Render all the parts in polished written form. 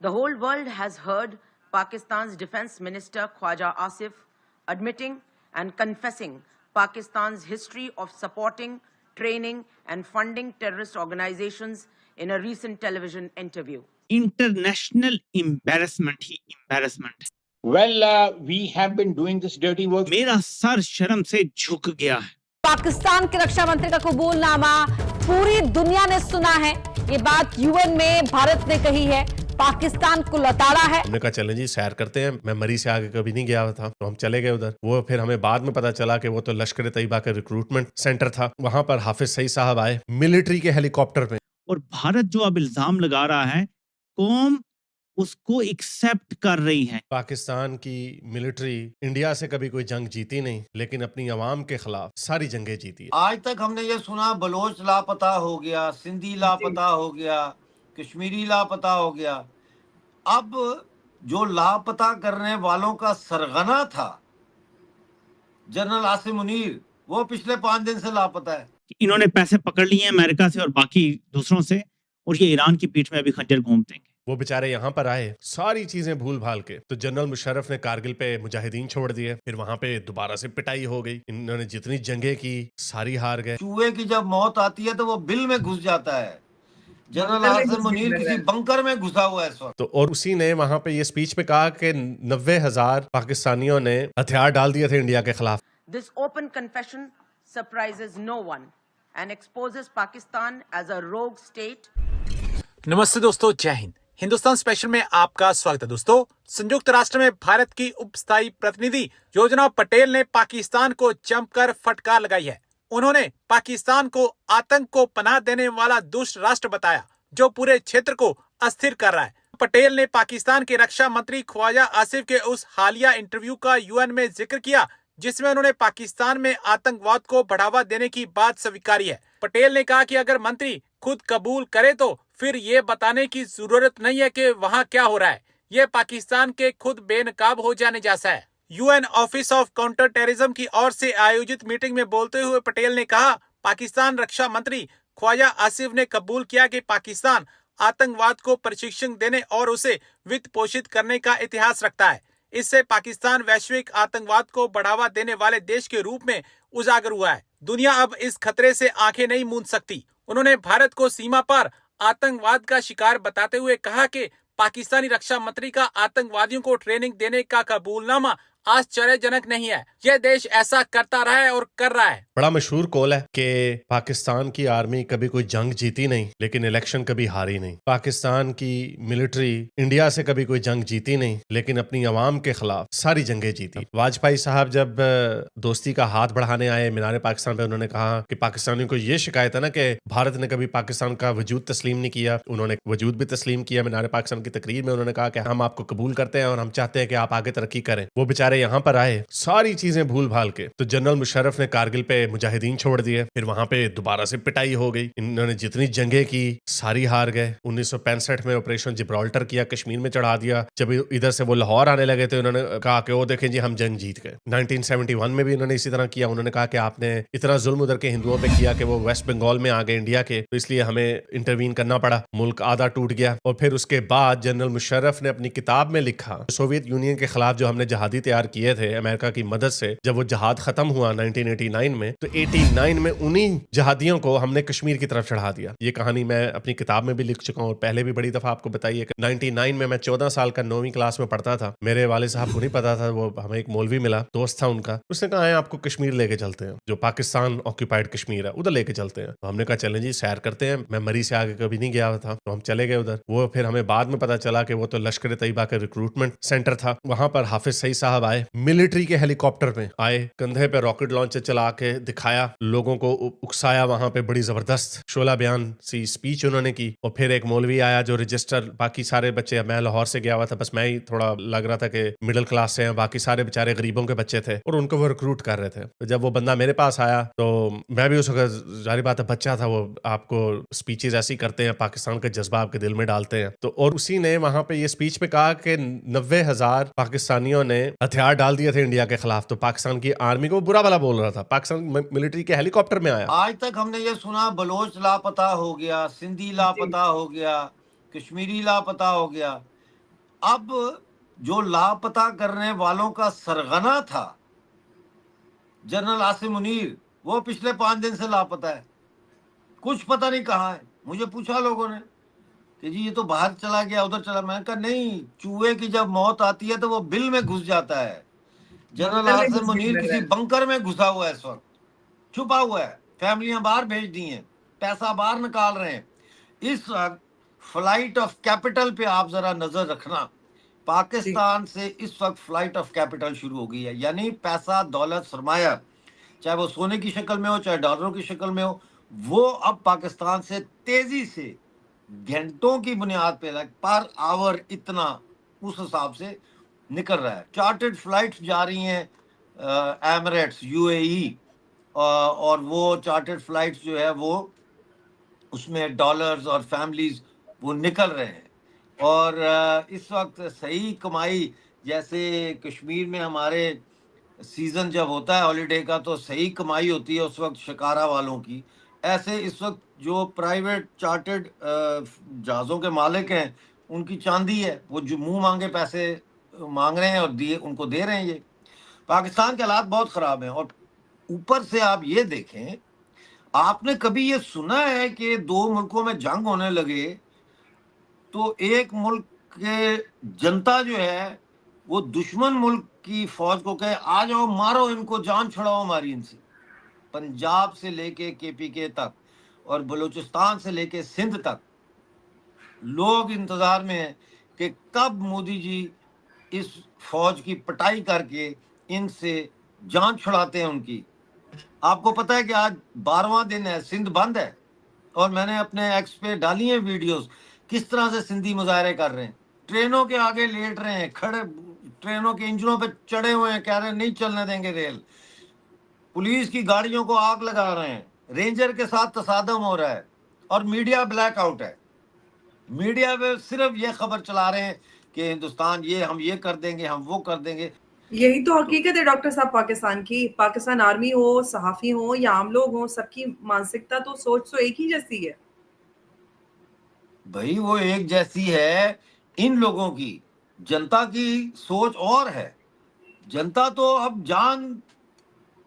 The whole world has heard Pakistan's Defense Minister Khwaja Asif admitting and confessing Pakistan's history of supporting, training, and funding terrorist organizations in a recent television interview. International embarrassment he embarrassment. Well, we have been doing this dirty work. मेरा sir शर्म से झुक गया है. पाकिस्तान के रक्षा मंत्री का कबूलनामा पूरी दुनिया ने सुना है. ये बात यूएन में भारत ने कही है. पाकिस्तान को लताड़ा है. हमने कहा चलें जी सैर करते हैं. मैं मरी से आगे कभी नहीं गया था, तो हम चले गए उधर. वो फिर हमें बाद में पता चला कि वो तो लश्कर तैयबा का रिक्रूटमेंट सेंटर था. वहां पर हाफिज सईद साहब आए मिलिट्री के हेलीकॉप्टर में. और भारत जो अब इल्जाम लगा रहा है, कौम उसको एक्सेप्ट कर रही है. पाकिस्तान की मिलिट्री इंडिया से कभी कोई जंग जीती नहीं, लेकिन अपनी अवाम के खिलाफ सारी जंगें जीती है. आज तक हमने ये सुना बलोच लापता हो गया, सिंधी लापता हो गया, कश्मीरी लापता हो गया. अब जो लापता करने वालों का सरगना था जनरल आसिम मुनीर, वो पिछले 5 दिन से लापता है. इन्होंने पैसे पकड़ लिए अमेरिका से और बाकी दूसरों से, और ये ईरान की पीठ में अभी खंजर घूम देंगे. वो बेचारे यहाँ पर आए सारी चीजें भूल भाल के, तो जनरल मुशर्रफ ने कारगिल पे मुजाहिदीन छोड़ दिए. फिर वहां पे दोबारा से पिटाई हो गई. इन्होंने जितनी जंगें की सारी हार गए. चूहे की जब मौत आती है तो वो बिल में घुस जाता है. जनरल आसिम मुनीर किसी बंकर में घुसा हुआ है इस वक्त. तो और उसी ने वहां पे ये स्पीच पे कहा कि 90,000 पाकिस्तानियों ने हथियार डाल दिए थे इंडिया के खिलाफ. This open confession surprises no one and exposes Pakistan as a rogue state. नमस्ते दोस्तों, जय हिंद. हिंदुस्तान स्पेशल में आपका स्वागत है. दोस्तों, संयुक्त राष्ट्र में भारत की उप स्थायी प्रतिनिधि योजना पटेल ने पाकिस्तान को जमकर फटकार लगाई है. उन्होंने पाकिस्तान को आतंक को पनाह देने वाला दुष्ट राष्ट्र बताया, जो पूरे क्षेत्र को अस्थिर कर रहा है. पटेल ने पाकिस्तान के रक्षा मंत्री ख्वाजा आसिफ के उस हालिया इंटरव्यू का यूएन में जिक्र किया, जिसमें उन्होंने पाकिस्तान में आतंकवाद को बढ़ावा देने की बात स्वीकारी है. पटेल ने कहा कि अगर मंत्री खुद कबूल करे तो फिर ये बताने की जरूरत नहीं है कि वहाँ क्या हो रहा है. ये पाकिस्तान के खुद बेनकाब हो जाने जैसा है. UN office of counter terrorism की ओर से आयोजित मीटिंग में बोलते हुए पटेल ने कहा, पाकिस्तान रक्षा मंत्री ख्वाजा आसिफ ने कबूल किया कि पाकिस्तान आतंकवाद को प्रशिक्षण देने और उसे वित्त पोषित करने का इतिहास रखता है. इससे पाकिस्तान वैश्विक आतंकवाद को बढ़ावा देने वाले देश के रूप में उजागर हुआ है. दुनिया अब इस खतरे से आंखें नहीं मूंद सकती. उन्होंने भारत को सीमा पर आतंकवाद का शिकार बताते हुए कहा कि पाकिस्तानी रक्षा मंत्री का आतंकवादियों को ट्रेनिंग देने का कबूलनामा आश्चर्यजनक नहीं है. यह देश ऐसा करता रहा है और कर रहा है. बड़ा मशहूर कॉल है कि पाकिस्तान की आर्मी कभी कोई जंग जीती नहीं, लेकिन इलेक्शन कभी हारी नहीं. पाकिस्तान की मिलिट्री इंडिया से कभी कोई जंग जीती नहीं, लेकिन अपनी अवाम के खिलाफ सारी जंगें जीती. वाजपेयी साहब जब दोस्ती का हाथ बढ़ाने आए मीनार पाकिस्तान पे, उन्होंने कहा कि पाकिस्तानियों को ये शिकायत है ना कि भारत ने कभी पाकिस्तान का वजूद तस्लीम नहीं किया. उन्होंने वजूद भी तस्लीम किया. मीनार पाकिस्तान की तकरीर में उन्होंने कहा कि हम आपको कबूल करते हैं और हम चाहते हैं कि आप आगे तरक्की करें. वो बेचारे यहाँ पर आए सारी चीजें भूल भाल के, तो जनरल मुशर्रफ ने कारगिल पे मुजाहिदीन छोड़ दिए. फिर वहां पे दोबारा से पिटाई हो गई. इन्होंने जितनी जंगें की सारी हार गए. 1965 में ऑपरेशन जिब्राल्टर किया, कश्मीर में चढ़ा दिया. जब इधर से वो लाहौर आने लगे थे, उन्होंने कहा कि वो देखें जी हम जंग जीत गए. 1971 में भी उन्होंने इसी तरह किया. उन्होंने कहा कि आपने इतना जुल्म उधर के हिंदुओं पे किया कि वो वेस्ट बंगाल में आ गए इंडिया के, तो इसलिए हमें इंटरवीन करना पड़ा. मुल्क आधा टूट गया. और फिर उसके बाद जनरल मुशर्रफ ने अपनी किताब में लिखा, सोवियत यूनियन के खिलाफ जो हमने जहादी तैयार किए थे अमेरिका की मदद से, जब वो जहाद खत्म हुआ 1989 में, तो 89 में उन्हीं जहादियों को हमने कश्मीर की तरफ चढ़ा दिया. ये कहानी मैं अपनी किताब में भी लिख चुका हूँ, पहले भी बड़ी दफा आपको बताई है कि 99 में मैं 14 साल का 9वीं क्लास में पढ़ता था. मेरे वाले साहब को नहीं पता था, वो हमें एक मौलवी मिला, दोस्त था उनका. उसने कहा है आपको कश्मीर लेके चलते हैं, जो पाकिस्तान ऑक्यूपाइड कश्मीर है उधर लेके चलते हैं. तो हमने कहा चलें जी सैर करते हैं. मैं मरी से आगे कभी नहीं गया था, तो हम चले गए उधर. वो फिर हमें बाद में पता चला कि वो तो लश्कर तैयबा का रिक्रूटमेंट सेंटर था. वहां पर हाफिज सईद साहब आए मिलिट्री के हेलीकॉप्टर में आए, कंधे पे रॉकेट लॉन्चर चला के दिखाया, लोगों को उकसाया. वहां पे बड़ी जबरदस्त शोला बयान सी स्पीच उन्होंने की. और फिर एक मौलवी आया जो रजिस्टर, बाकी सारे बच्चे, मैं लाहौर से गया हुआ था, बस मैं ही थोड़ा लग रहा था कि मिडिल क्लास से हैं, बाकी सारे बेचारे गरीबों के बच्चे थे और उनको वो रिक्रूट कर रहे थे. तो जब वो बंदा मेरे पास आया तो मैं भी उस वक्त, जारी बात है बच्चा था, वो आपको स्पीचेस ऐसी करते हैं, पाकिस्तान का जज्बा आपके दिल में डालते हैं. तो और उसी ने वहां पे ये स्पीच पे कहा कि 90,000 पाकिस्तानियों ने हथियार डाल दिए थे इंडिया के खिलाफ. तो पाकिस्तान की आर्मी को बुरा भला बोल रहा था. पाकिस्तान मिलिट्री के हेलीकॉप्टर में आया. आज तक हमने ये सुना बलोच लापता हो गया, सिंधी लापता हो गया, कश्मीरी लापता हो गया. अब जो लापता करने वालों का सरगना था जनरल आसिम मुनीर, वो पिछले 5 दिन से लापता है, कुछ पता नहीं कहाँ है। मुझे पूछा लोगों ने कि जी ये तो बाहर चला गया, उधर चला। मैंने कहा नहीं, चूहे की जब मौत आती है तो वो बिल में घुस जाता है। जनरल आसिम मुनीर किसी बंकर में घुसा हुआ है, इस वक्त छुपा हुआ है, फैमिलियां बाहर भेज दी हैं, पैसा बाहर निकाल रहे हैं। इस वक्त फ्लाइट ऑफ कैपिटल पे आप जरा नजर रखना, पाकिस्तान से इस वक्त फ्लाइट ऑफ कैपिटल शुरू हो गई है, यानी पैसा, दौलत, सरमाया, चाहे वो सोने की शक्ल में हो चाहे डॉलरों की शक्ल में हो, वो अब पाकिस्तान से तेजी से घंटों की बुनियाद पे पर आवर इतना उस हिसाब से निकल रहा है। चार्टर्ड फ्लाइट्स जा रही हैं एमिरेट्स, यूएई, और वो चार्टर्ड फ्लाइट्स जो है वो उसमें डॉलर्स और फैमिलीज वो निकल रहे हैं। और इस वक्त सही कमाई, जैसे कश्मीर में हमारे सीजन जब होता है हॉलीडे का तो सही कमाई होती है उस वक्त शिकारा वालों की, ऐसे इस वक्त जो प्राइवेट चार्टर्ड जहाज़ों के मालिक हैं उनकी चांदी है, वो जो मुंह मांगे पैसे मांग रहे हैं और दिए उनको दे रहे हैं। ये पाकिस्तान के हालात बहुत ख़राब हैं। और ऊपर से आप ये देखें, आपने कभी ये सुना है कि 2 मुल्कों में जंग होने लगे तो एक मुल्क के जनता जो है वो दुश्मन मुल्क की फौज को कहे आ जाओ मारो इनको, जान छुड़ाओ हमारी इनसे। पंजाब से लेके केपीके तक और बलूचिस्तान से लेके सिंध तक लोग इंतजार में हैं कि कब मोदी जी इस फौज की पिटाई करके इनसे जान छुड़ाते हैं उनकी। आपको पता है कि आज 12वां दिन है, सिंध बंद है, और मैंने अपने एक्स पे डाली है वीडियोस किस तरह से सिंधी मुजाहरे कर रहे हैं, ट्रेनों के आगे लेट रहे हैं, खड़े ट्रेनों के इंजनों पे चढ़े हुए हैं, कह रहे हैं नहीं चलने देंगे रेल, पुलिस की गाड़ियों को आग लगा रहे हैं, रेंजर के साथ तसादम हो रहा है, और मीडिया ब्लैकआउट है। मीडिया में सिर्फ ये खबर चला रहे हैं कि हिंदुस्तान ये, हम ये कर देंगे, हम वो कर देंगे। यही तो हकीकत है डॉक्टर साहब पाकिस्तान की। पाकिस्तान आर्मी हो, सहाफी हो या आम लोग हो, सबकी मानसिकता तो, सोच तो एक ही जैसी है भाई, वो एक जैसी है। इन लोगों की, जनता की सोच और है। जनता तो अब जान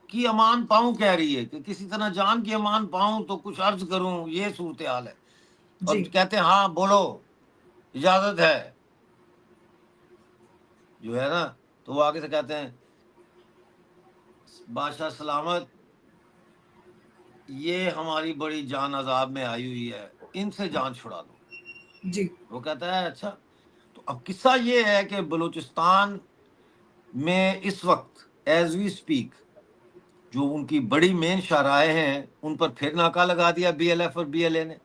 की अमान पाऊं कह रही है कि किसी तरह जान की अमान पाऊं तो कुछ अर्ज करूं, ये सूरत हाल है। और कहते हैं हाँ बोलो, इजाजत है जो है ना, तो वो आगे से कहते हैं बादशाह सलामत, ये हमारी बड़ी जान अजाब में आई हुई है, इनसे जान छुड़ा दो जी। वो कहता है अच्छा। तो अब किस्सा ये है कि बलूचिस्तान में इस वक्त एज वी स्पीक जो उनकी बड़ी मेन शाहराहें हैं उन पर फिर नाका लगा दिया बीएलएफ और बीएलए ने।